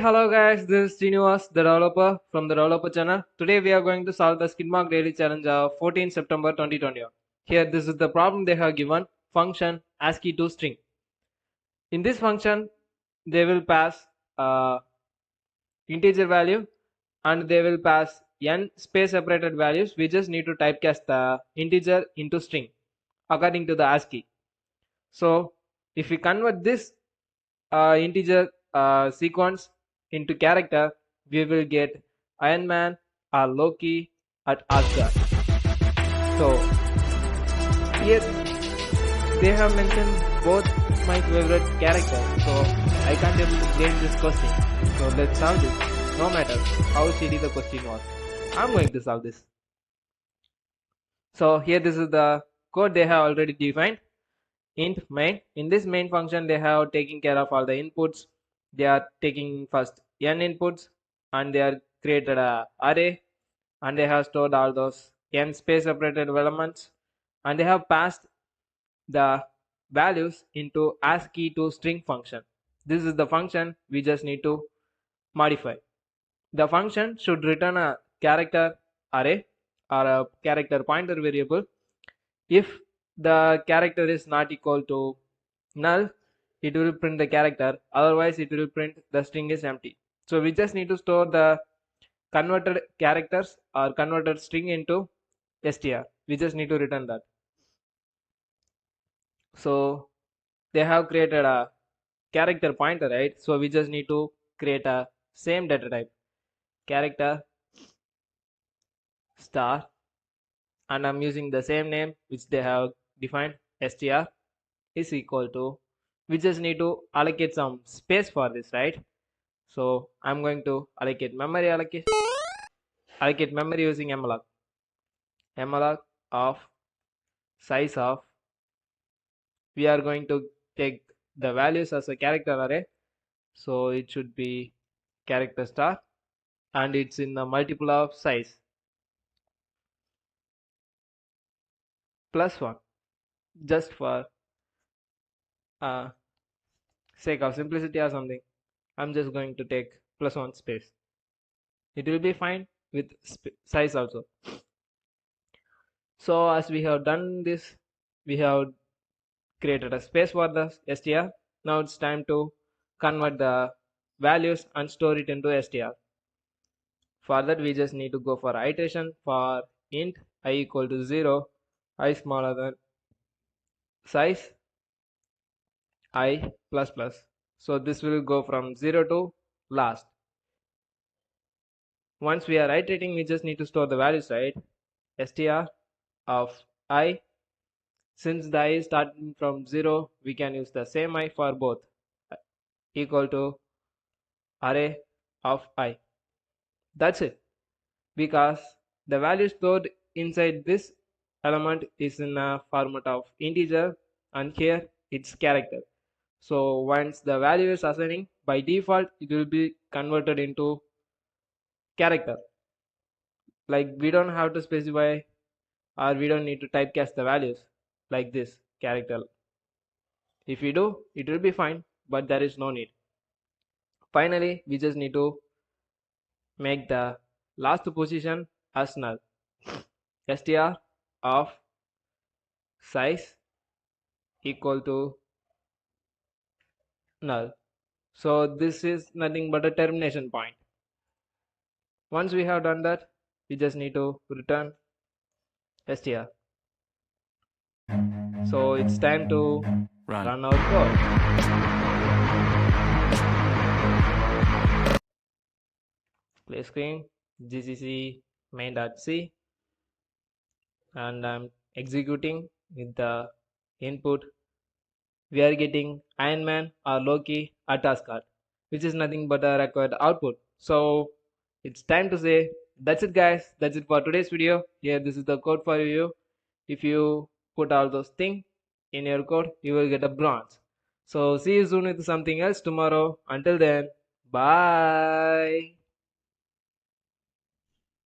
Hello guys, this is SRINIVAS, the developer from the developer channel. Today we are going to solve the SKIDMARK daily challenge of 14 September 2021. Here this is the problem they have given, function ascii_to_string. In this function, they will pass integer value and they will pass n space separated values. We just need to typecast the integer into string according to the ASCII. So if we convert this integer sequence into character, we will get Iron Man or Loki at Asgard. So here they have mentioned both my favorite characters, so I can't able to get this question. So let's solve this. No matter how shitty the question was, I'm going to solve this. So here this is the code they have already defined. Int main. In this main function, they have taken care of all the inputs. They are taking first n inputs and they are created a array and they have stored all those n space separated elements and they have passed the values into ascii_to_string function. This is the function we just need to modify. The function should return a character array or a character pointer variable. If the character is not equal to null, it will print the character, otherwise it will print the string is empty. So we just need to store the converted characters or converted string into str. We just need to return that. So they have created a character pointer, right? So we just need to create a same data type, character star, and I'm using the same name which they have defined, str is equal to, we just need to allocate some space for this, right? So I'm going to allocate memory using malloc of size of, we are going to take the values as a character array, so it should be character star and it's in the multiple of size +1, just for sake of simplicity or something. I'm just going to take +1 space. It will be fine with size also. So as we have done this, we have created a space for the str. Now it's time to convert the values and store it into str. For that we just need to go for iteration for int I equal to 0, I smaller than size I plus plus. So this will go from 0 to last. Once we are iterating, we just need to store the values, right? str of I. Since the I is starting from 0, we can use the same I for both, equal to array of I. That's it. Because the value stored inside this element is in a format of integer and here it's character. So once the value is assigning, by default it will be converted into character. Like we don't have to specify or we don't need to typecast the values like this character. If we do, it will be fine, but there is no need. Finally, we just need to make the last position as null. str of size equal to null. So this is nothing but a termination point. Once we have done that, we just need to return str. So it's time to run our code. Play screen, gcc main.c, and I'm executing with the input. We are getting Iron Man or Loki at Asgard, which is nothing but a required output. So it's time to say that's it, guys. That's it for today's video. Here, this is the code for you. If you put all those things in your code, you will get a bronze. So see you soon with something else tomorrow. Until then, bye.